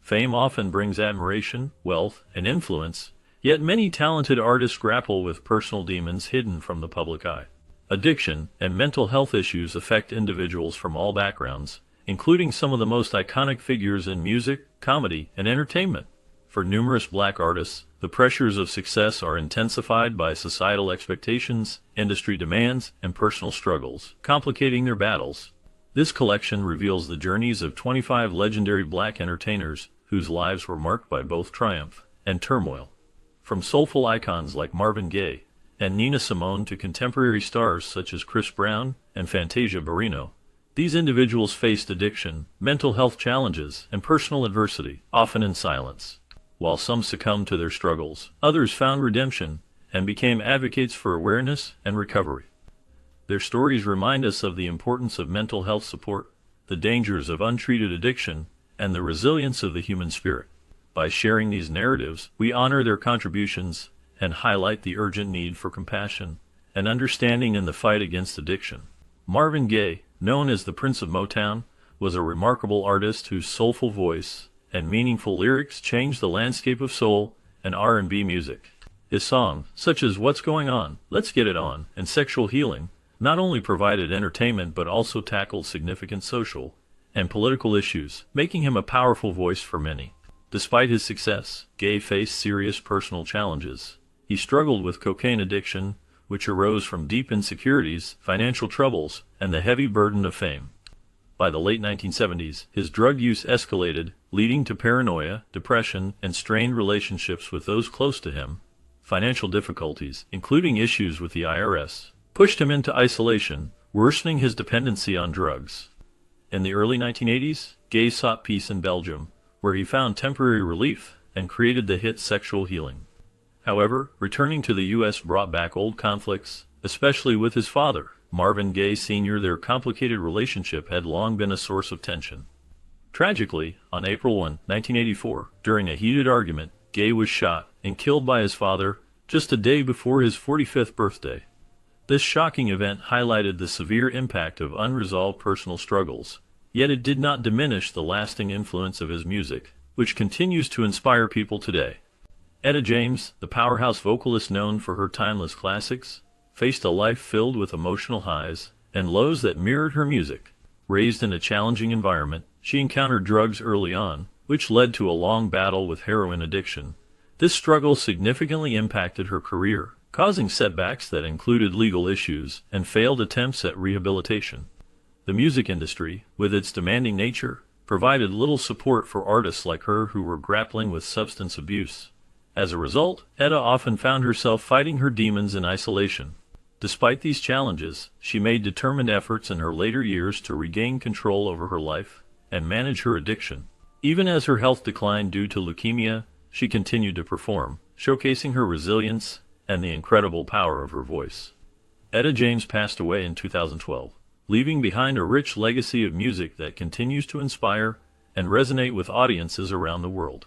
Fame often brings admiration, wealth, and influence, yet many talented artists grapple with personal demons hidden from the public eye. Addiction and mental health issues affect individuals from all backgrounds, including some of the most iconic figures in music, comedy, and entertainment. For numerous Black artists, the pressures of success are intensified by societal expectations, industry demands, and personal struggles, complicating their battles. This collection reveals the journeys of 25 legendary Black entertainers whose lives were marked by both triumph and turmoil. From soulful icons like Marvin Gaye and Nina Simone to contemporary stars such as Chris Brown and Fantasia Barrino, these individuals faced addiction, mental health challenges, and personal adversity, often in silence. While some succumbed to their struggles, others found redemption and became advocates for awareness and recovery. Their stories remind us of the importance of mental health support, the dangers of untreated addiction, and the resilience of the human spirit. By sharing these narratives, we honor their contributions and highlight the urgent need for compassion and understanding in the fight against addiction. Marvin Gaye, known as the Prince of Motown, was a remarkable artist whose soulful voice and meaningful lyrics changed the landscape of soul and R&B music. His songs, such as What's Going On, Let's Get It On, and Sexual Healing, not only provided entertainment but also tackled significant social and political issues, making him a powerful voice for many. Despite his success, Gaye faced serious personal challenges. He struggled with cocaine addiction, which arose from deep insecurities, financial troubles, and the heavy burden of fame. By the late 1970s, his drug use escalated, leading to paranoia, depression, and strained relationships with those close to him. Financial difficulties, including issues with the IRS, pushed him into isolation, worsening his dependency on drugs. In the early 1980s, Gaye sought peace in Belgium, where he found temporary relief and created the hit Sexual Healing. However, returning to the U.S. brought back old conflicts, especially with his father, Marvin Gaye Sr. Their complicated relationship had long been a source of tension. Tragically, on April 1, 1984, during a heated argument, Gaye was shot and killed by his father just a day before his 45th birthday. This shocking event highlighted the severe impact of unresolved personal struggles, yet it did not diminish the lasting influence of his music, which continues to inspire people today. Etta James, the powerhouse vocalist known for her timeless classics, faced a life filled with emotional highs and lows that mirrored her music. Raised in a challenging environment, she encountered drugs early on, which led to a long battle with heroin addiction. This struggle significantly impacted her career, causing setbacks that included legal issues and failed attempts at rehabilitation. The music industry, with its demanding nature, provided little support for artists like her who were grappling with substance abuse. As a result, Etta often found herself fighting her demons in isolation. Despite these challenges, she made determined efforts in her later years to regain control over her life and manage her addiction. Even as her health declined due to leukemia, she continued to perform, showcasing her resilience and the incredible power of her voice. Etta James passed away in 2012, leaving behind a rich legacy of music that continues to inspire and resonate with audiences around the world.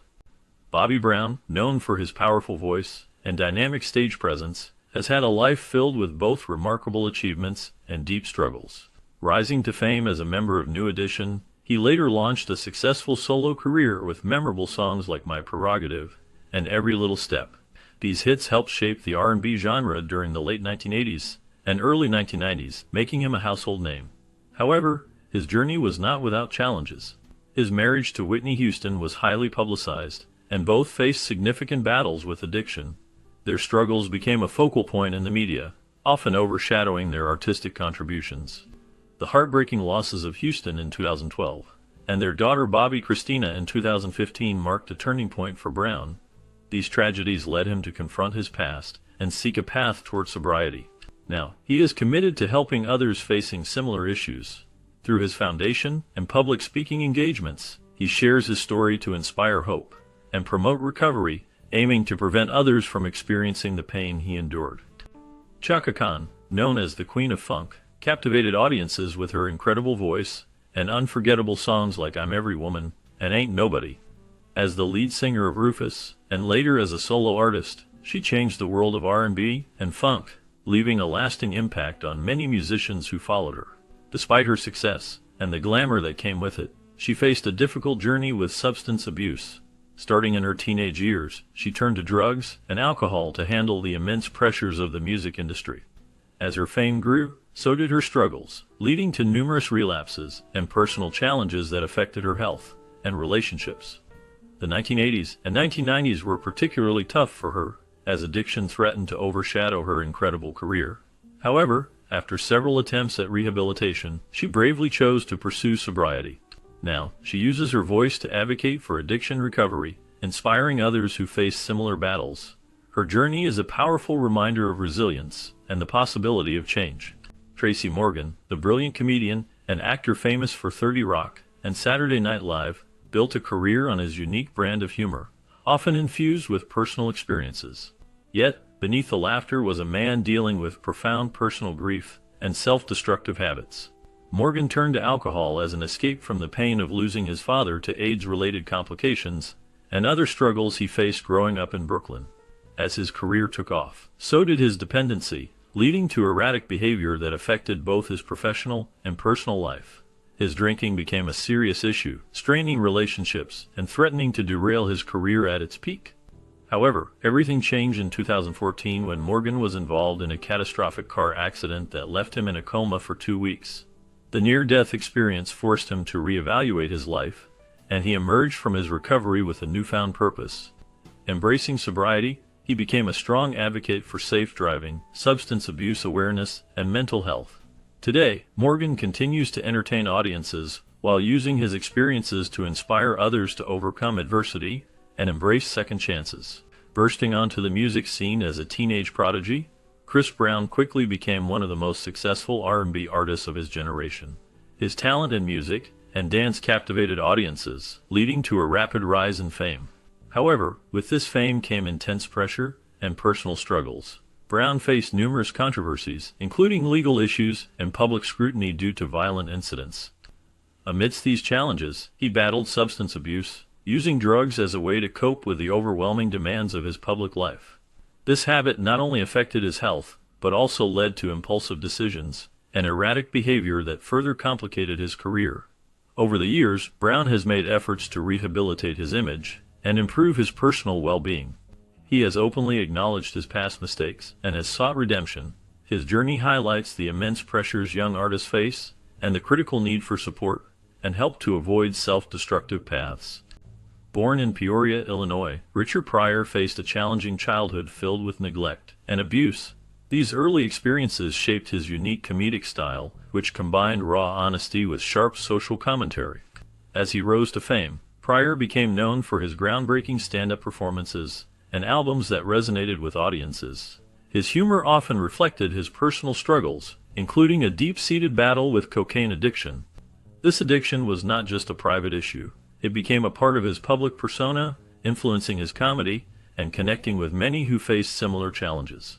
Bobby Brown, known for his powerful voice and dynamic stage presence, has had a life filled with both remarkable achievements and deep struggles. Rising to fame as a member of New Edition, he later launched a successful solo career with memorable songs like My Prerogative and Every Little Step. These hits helped shape the R&B genre during the late 1980s and early 1990s, making him a household name. However, his journey was not without challenges. His marriage to Whitney Houston was highly publicized, and both faced significant battles with addiction. Their struggles became a focal point in the media, often overshadowing their artistic contributions. The heartbreaking losses of Houston in 2012 and their daughter Bobbi Kristina in 2015 marked a turning point for Brown. These tragedies led him to confront his past and seek a path toward sobriety. Now, he is committed to helping others facing similar issues. Through his foundation and public speaking engagements, he shares his story to inspire hope and promote recovery, aiming to prevent others from experiencing the pain he endured. Chaka Khan, known as the Queen of Funk, captivated audiences with her incredible voice and unforgettable songs like I'm Every Woman and Ain't Nobody. As the lead singer of Rufus, and later as a solo artist, she changed the world of R&B and funk, leaving a lasting impact on many musicians who followed her. Despite her success and the glamour that came with it, She faced a difficult journey with substance abuse. Starting in her teenage years, she turned to drugs and alcohol to handle the immense pressures of the music industry. As her fame grew, so did her struggles, leading to numerous relapses and personal challenges that affected her health and relationships. The 1980s and 1990s were particularly tough for her, as addiction threatened to overshadow her incredible career. However, after several attempts at rehabilitation, she bravely chose to pursue sobriety. Now, she uses her voice to advocate for addiction recovery, inspiring others who face similar battles. Her journey is a powerful reminder of resilience and the possibility of change. Tracy Morgan, the brilliant comedian and actor famous for 30 Rock and Saturday Night Live, built a career on his unique brand of humor, often infused with personal experiences. Yet, beneath the laughter was a man dealing with profound personal grief and self-destructive habits. Morgan turned to alcohol as an escape from the pain of losing his father to AIDS-related complications and other struggles he faced growing up in Brooklyn. As his career took off, so did his dependency, leading to erratic behavior that affected both his professional and personal life. His drinking became a serious issue, straining relationships and threatening to derail his career at its peak. However, everything changed in 2014 when Morgan was involved in a catastrophic car accident that left him in a coma for 2 weeks. The near-death experience forced him to reevaluate his life, and he emerged from his recovery with a newfound purpose. Embracing sobriety, he became a strong advocate for safe driving, substance abuse awareness, and mental health. Today, Morgan continues to entertain audiences while using his experiences to inspire others to overcome adversity and embrace second chances. Bursting onto the music scene as a teenage prodigy, Chris Brown quickly became one of the most successful R&B artists of his generation. His talent in music and dance captivated audiences, leading to a rapid rise in fame. However, with this fame came intense pressure and personal struggles. Brown faced numerous controversies, including legal issues and public scrutiny due to violent incidents. Amidst these challenges, he battled substance abuse, using drugs as a way to cope with the overwhelming demands of his public life. This habit not only affected his health, but also led to impulsive decisions and erratic behavior that further complicated his career. Over the years, Brown has made efforts to rehabilitate his image and improve his personal well-being. He has openly acknowledged his past mistakes and has sought redemption. His journey highlights the immense pressures young artists face and the critical need for support and help to avoid self-destructive paths. Born in Peoria, Illinois, Richard Pryor faced a challenging childhood filled with neglect and abuse. These early experiences shaped his unique comedic style, which combined raw honesty with sharp social commentary. As he rose to fame, Pryor became known for his groundbreaking stand-up performances and albums that resonated with audiences. His humor often reflected his personal struggles, including a deep-seated battle with cocaine addiction. This addiction was not just a private issue. It became a part of his public persona, influencing his comedy and connecting with many who faced similar challenges.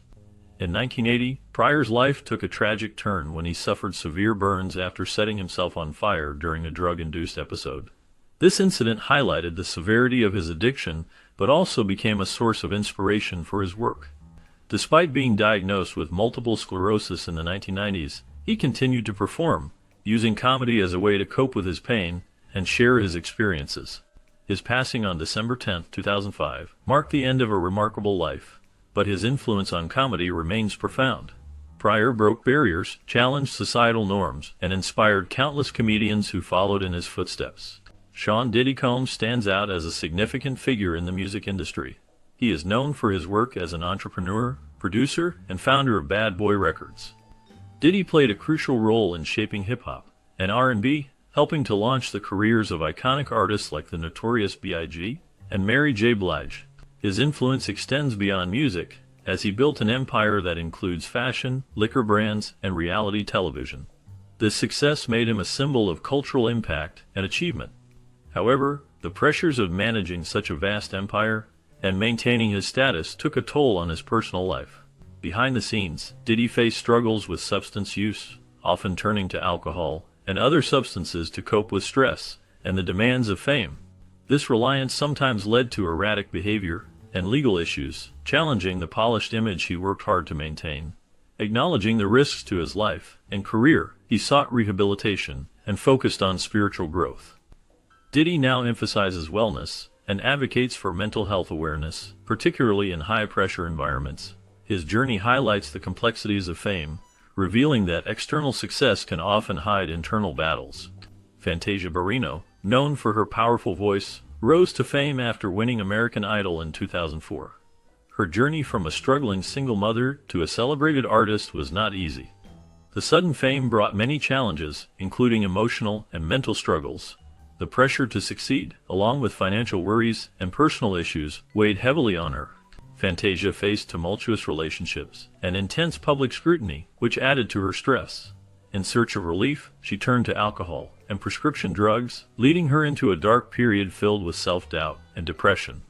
In 1980, Pryor's life took a tragic turn when he suffered severe burns after setting himself on fire during a drug-induced episode. This incident highlighted the severity of his addiction, but also became a source of inspiration for his work. Despite being diagnosed with multiple sclerosis in the 1990s, he continued to perform, using comedy as a way to cope with his pain and share his experiences. His passing on December 10, 2005, marked the end of a remarkable life, but his influence on comedy remains profound. Pryor broke barriers, challenged societal norms, and inspired countless comedians who followed in his footsteps. Sean Diddy Combs stands out as a significant figure in the music industry. He is known for his work as an entrepreneur, producer, and founder of Bad Boy Records. Diddy played a crucial role in shaping hip-hop and R&B, helping to launch the careers of iconic artists like the Notorious B.I.G. and Mary J. Blige. His influence extends beyond music, as he built an empire that includes fashion, liquor brands, and reality television. This success made him a symbol of cultural impact and achievement. However, the pressures of managing such a vast empire and maintaining his status took a toll on his personal life. Behind the scenes, Diddy faced struggles with substance use, often turning to alcohol and other substances to cope with stress and the demands of fame. This reliance sometimes led to erratic behavior and legal issues, challenging the polished image he worked hard to maintain. Acknowledging the risks to his life and career, he sought rehabilitation and focused on spiritual growth. Diddy now emphasizes wellness and advocates for mental health awareness, particularly in high-pressure environments. His journey highlights the complexities of fame, revealing that external success can often hide internal battles. Fantasia Barrino, known for her powerful voice, rose to fame after winning American Idol in 2004. Her journey from a struggling single mother to a celebrated artist was not easy. The sudden fame brought many challenges, including emotional and mental struggles. The pressure to succeed, along with financial worries and personal issues, weighed heavily on her. Fantasia faced tumultuous relationships and intense public scrutiny, which added to her stress. In search of relief, she turned to alcohol and prescription drugs, leading her into a dark period filled with self-doubt and depression.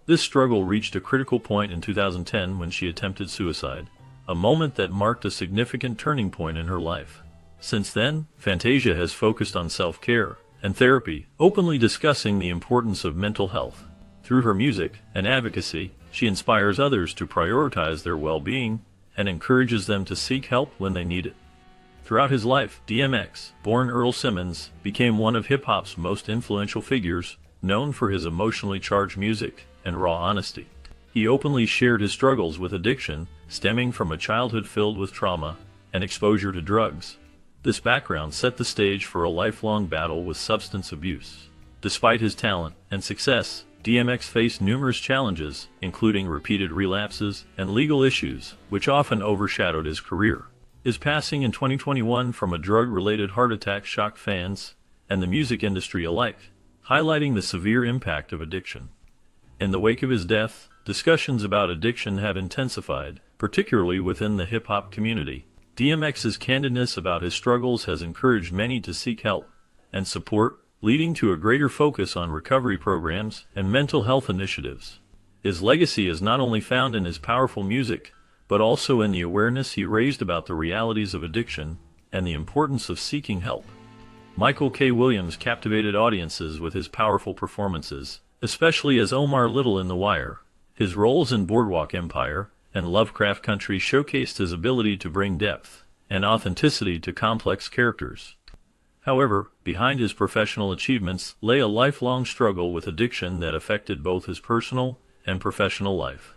This struggle reached a critical point in 2010 when she attempted suicide, a moment that marked a significant turning point in her life. Since then, Fantasia has focused on self-care and therapy, openly discussing the importance of mental health. Through her music and advocacy, she inspires others to prioritize their well-being and encourages them to seek help when they need it. Throughout his life, DMX, born Earl Simmons, became one of hip-hop's most influential figures, known for his emotionally charged music and raw honesty. He openly shared his struggles with addiction, stemming from a childhood filled with trauma and exposure to drugs. This background set the stage for a lifelong battle with substance abuse. Despite his talent and success, DMX faced numerous challenges, including repeated relapses and legal issues, which often overshadowed his career. His passing in 2021 from a drug-related heart attack shocked fans and the music industry alike, highlighting the severe impact of addiction. In the wake of his death, discussions about addiction have intensified, particularly within the hip-hop community. DMX's candidness about his struggles has encouraged many to seek help and support, leading to a greater focus on recovery programs and mental health initiatives. His legacy is not only found in his powerful music, but also in the awareness he raised about the realities of addiction and the importance of seeking help. Michael K. Williams captivated audiences with his powerful performances, especially as Omar Little in The Wire. His roles in Boardwalk Empire and Lovecraft Country showcased his ability to bring depth and authenticity to complex characters. However, behind his professional achievements lay a lifelong struggle with addiction that affected both his personal and professional life.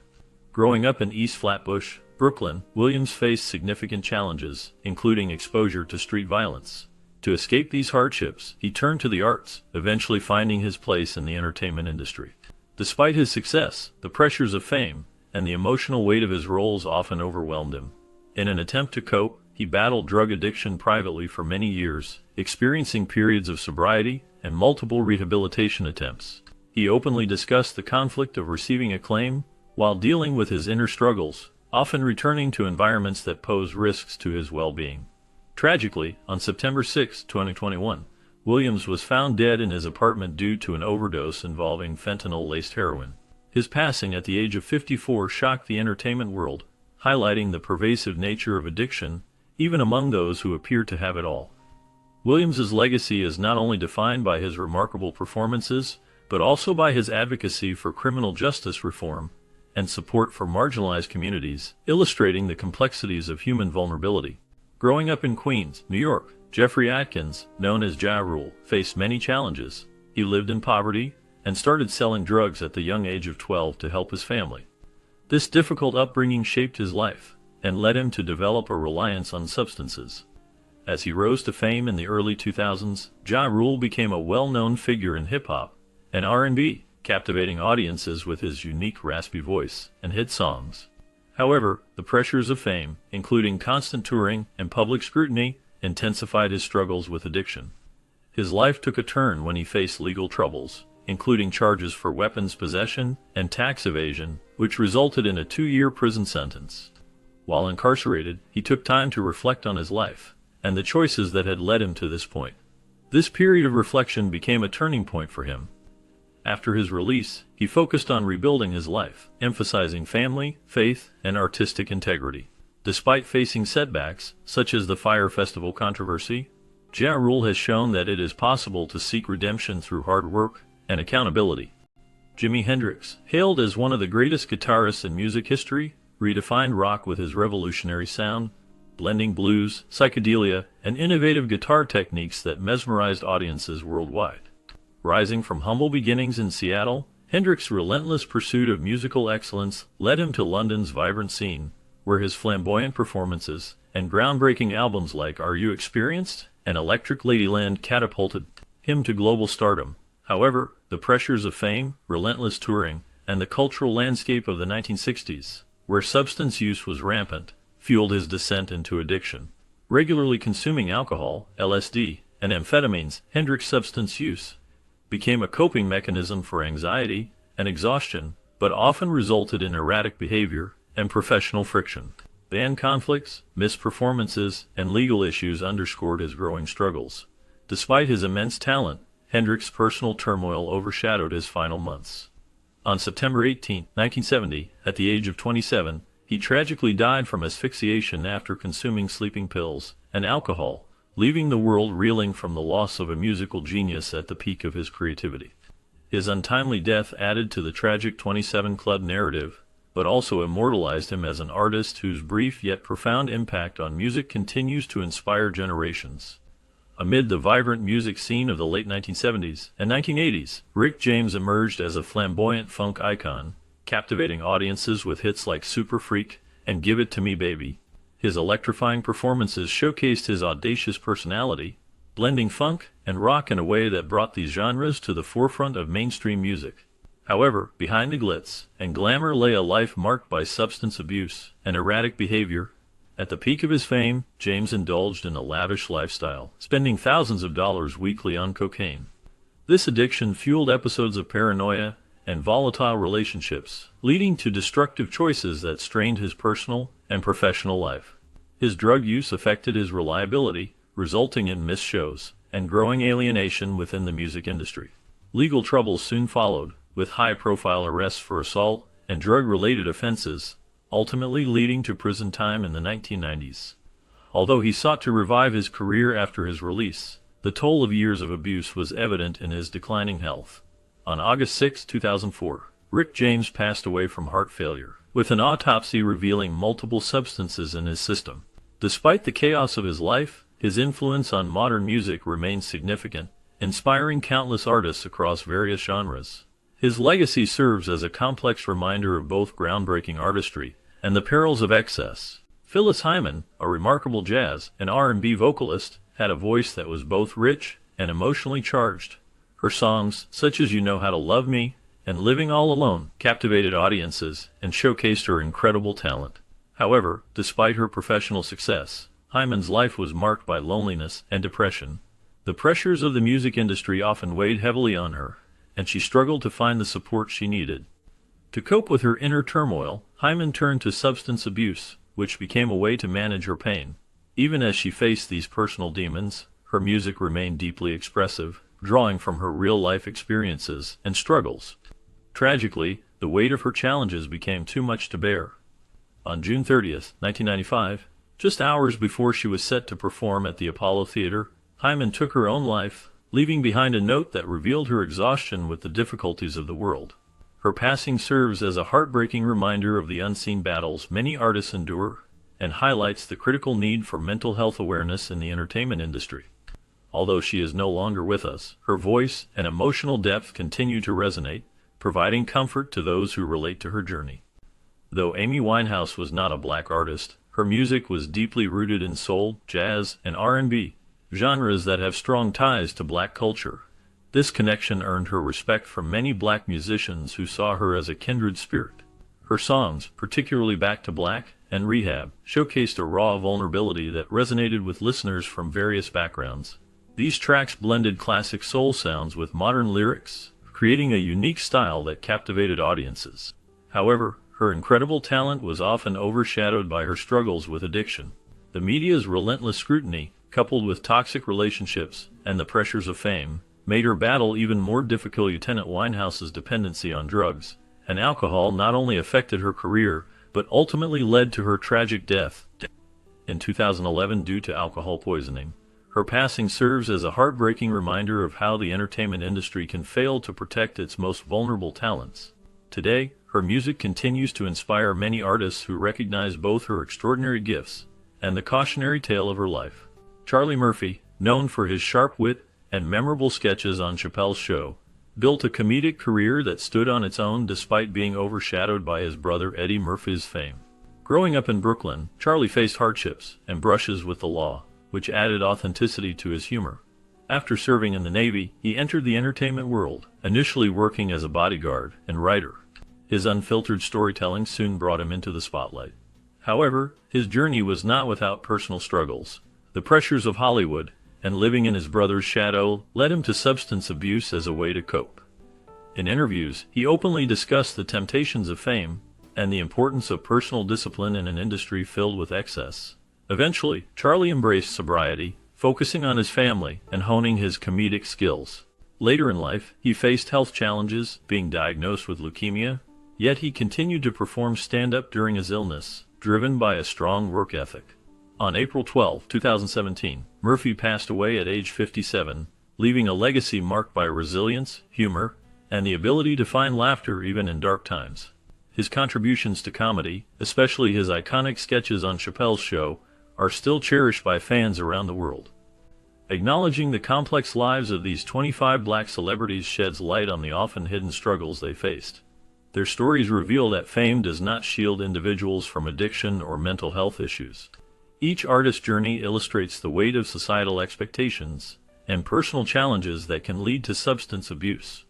Growing up in East Flatbush, Brooklyn, Williams faced significant challenges, including exposure to street violence. To escape these hardships, he turned to the arts, eventually finding his place in the entertainment industry. Despite his success, the pressures of fame and the emotional weight of his roles often overwhelmed him. In an attempt to cope, he battled drug addiction privately for many years, experiencing periods of sobriety and multiple rehabilitation attempts. He openly discussed the conflict of receiving acclaim while dealing with his inner struggles, often returning to environments that pose risks to his well-being. Tragically, on September 6, 2021, Williams was found dead in his apartment due to an overdose involving fentanyl-laced heroin. His passing at the age of 54 shocked the entertainment world, highlighting the pervasive nature of addiction, even among those who appear to have it all. Williams's legacy is not only defined by his remarkable performances, but also by his advocacy for criminal justice reform and support for marginalized communities, illustrating the complexities of human vulnerability. Growing up in Queens, New York, Jeffrey Atkins, known as Ja Rule, faced many challenges. He lived in poverty and started selling drugs at the young age of 12 to help his family. This difficult upbringing shaped his life and led him to develop a reliance on substances. As he rose to fame in the early 2000s, Ja Rule became a well-known figure in hip-hop and R&B, captivating audiences with his unique raspy voice and hit songs. However, the pressures of fame, including constant touring and public scrutiny, intensified his struggles with addiction. His life took a turn when he faced legal troubles, including charges for weapons possession and tax evasion, which resulted in a 2-year prison sentence. While incarcerated, he took time to reflect on his life and the choices that had led him to this point. This period of reflection became a turning point for him. After his release, he focused on rebuilding his life, emphasizing family, faith, and artistic integrity. Despite facing setbacks, such as the Fyre Festival controversy, Ja Rule has shown that it is possible to seek redemption through hard work and accountability. Jimi Hendrix, hailed as one of the greatest guitarists in music history, redefined rock with his revolutionary sound, blending blues, psychedelia, and innovative guitar techniques that mesmerized audiences worldwide. Rising from humble beginnings in Seattle, Hendrix's relentless pursuit of musical excellence led him to London's vibrant scene, where his flamboyant performances and groundbreaking albums like Are You Experienced and Electric Ladyland catapulted him to global stardom. However, the pressures of fame, relentless touring, and the cultural landscape of the 1960s, where substance use was rampant, fueled his descent into addiction. Regularly consuming alcohol, LSD, and amphetamines, Hendrix's substance use became a coping mechanism for anxiety and exhaustion, but often resulted in erratic behavior and professional friction. Band conflicts, missed performances, and legal issues underscored his growing struggles. Despite his immense talent, Hendrix's personal turmoil overshadowed his final months. On September 18, 1970, at the age of 27, he tragically died from asphyxiation after consuming sleeping pills and alcohol, leaving the world reeling from the loss of a musical genius at the peak of his creativity. His untimely death added to the tragic 27 Club narrative, but also immortalized him as an artist whose brief yet profound impact on music continues to inspire generations. Amid the vibrant music scene of the late 1970s and 1980s, Rick James emerged as a flamboyant funk icon, captivating audiences with hits like Super Freak and Give It to Me Baby. His electrifying performances showcased his audacious personality, blending funk and rock in a way that brought these genres to the forefront of mainstream music. However, behind the glitz and glamour lay a life marked by substance abuse and erratic behavior. At the peak of his fame, James indulged in a lavish lifestyle, spending thousands of dollars weekly on cocaine. This addiction fueled episodes of paranoia and volatile relationships, leading to destructive choices that strained his personal and professional life. His drug use affected his reliability, resulting in missed shows and growing alienation within the music industry. Legal troubles soon followed, with high-profile arrests for assault and drug-related offenses, ultimately leading to prison time in the 1990s. Although he sought to revive his career after his release, the toll of years of abuse was evident in his declining health. On August 6, 2004, Rick James passed away from heart failure, with an autopsy revealing multiple substances in his system. Despite the chaos of his life, his influence on modern music remains significant, inspiring countless artists across various genres. His legacy serves as a complex reminder of both groundbreaking artistry and the perils of excess. Phyllis Hyman, a remarkable jazz and R&B vocalist, had a voice that was both rich and emotionally charged. Her songs, such as You Know How to Love Me and Living All Alone, captivated audiences and showcased her incredible talent. However, despite her professional success, Hyman's life was marked by loneliness and depression. The pressures of the music industry often weighed heavily on her, and she struggled to find the support she needed. To cope with her inner turmoil, Hyman turned to substance abuse, which became a way to manage her pain. Even as she faced these personal demons, her music remained deeply expressive, drawing from her real-life experiences and struggles. Tragically, the weight of her challenges became too much to bear. On June 30, 1995, just hours before she was set to perform at the Apollo Theater, Hyman took her own life, leaving behind a note that revealed her exhaustion with the difficulties of the world. Her passing serves as a heartbreaking reminder of the unseen battles many artists endure and highlights the critical need for mental health awareness in the entertainment industry. Although she is no longer with us, her voice and emotional depth continue to resonate, providing comfort to those who relate to her journey. Though Amy Winehouse was not a black artist, her music was deeply rooted in soul, jazz, and R&B, genres that have strong ties to black culture. This connection earned her respect from many black musicians who saw her as a kindred spirit. Her songs, particularly Back to Black and Rehab, showcased a raw vulnerability that resonated with listeners from various backgrounds. These tracks blended classic soul sounds with modern lyrics, creating a unique style that captivated audiences. However, her incredible talent was often overshadowed by her struggles with addiction. The media's relentless scrutiny, coupled with toxic relationships and the pressures of fame, made her battle even more difficult. Lieutenant Winehouse's dependency on drugs and alcohol not only affected her career, but ultimately led to her tragic death in 2011 due to alcohol poisoning. Her passing serves as a heartbreaking reminder of how the entertainment industry can fail to protect its most vulnerable talents. Today, her music continues to inspire many artists who recognize both her extraordinary gifts and the cautionary tale of her life. Charlie Murphy, known for his sharp wit and memorable sketches on Chappelle's Show, built a comedic career that stood on its own despite being overshadowed by his brother Eddie Murphy's fame. Growing up in Brooklyn, Charlie faced hardships and brushes with the law, which added authenticity to his humor. After serving in the Navy, he entered the entertainment world, initially working as a bodyguard and writer. His unfiltered storytelling soon brought him into the spotlight. However, his journey was not without personal struggles. The pressures of Hollywood and living in his brother's shadow led him to substance abuse as a way to cope. In interviews, he openly discussed the temptations of fame and the importance of personal discipline in an industry filled with excess. Eventually, Charlie embraced sobriety, focusing on his family and honing his comedic skills. Later in life, he faced health challenges, being diagnosed with leukemia, yet he continued to perform stand-up during his illness, driven by a strong work ethic. On April 12, 2017, Murphy passed away at age 57, leaving a legacy marked by resilience, humor, and the ability to find laughter even in dark times. His contributions to comedy, especially his iconic sketches on Chappelle's Show, are still cherished by fans around the world. Acknowledging the complex lives of these 25 black celebrities sheds light on the often hidden struggles they faced. Their stories reveal that fame does not shield individuals from addiction or mental health issues. Each artist's journey illustrates the weight of societal expectations and personal challenges that can lead to substance abuse.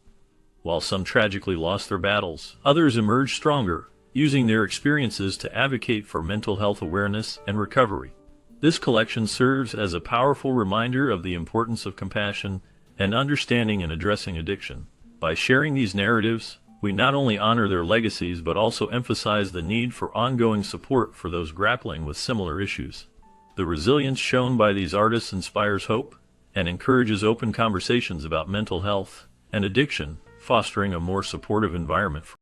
While some tragically lost their battles, others emerged stronger, using their experiences to advocate for mental health awareness and recovery. This collection serves as a powerful reminder of the importance of compassion and understanding in addressing addiction. By sharing these narratives, we not only honor their legacies but also emphasize the need for ongoing support for those grappling with similar issues. The resilience shown by these artists inspires hope and encourages open conversations about mental health and addiction, fostering a more supportive environment for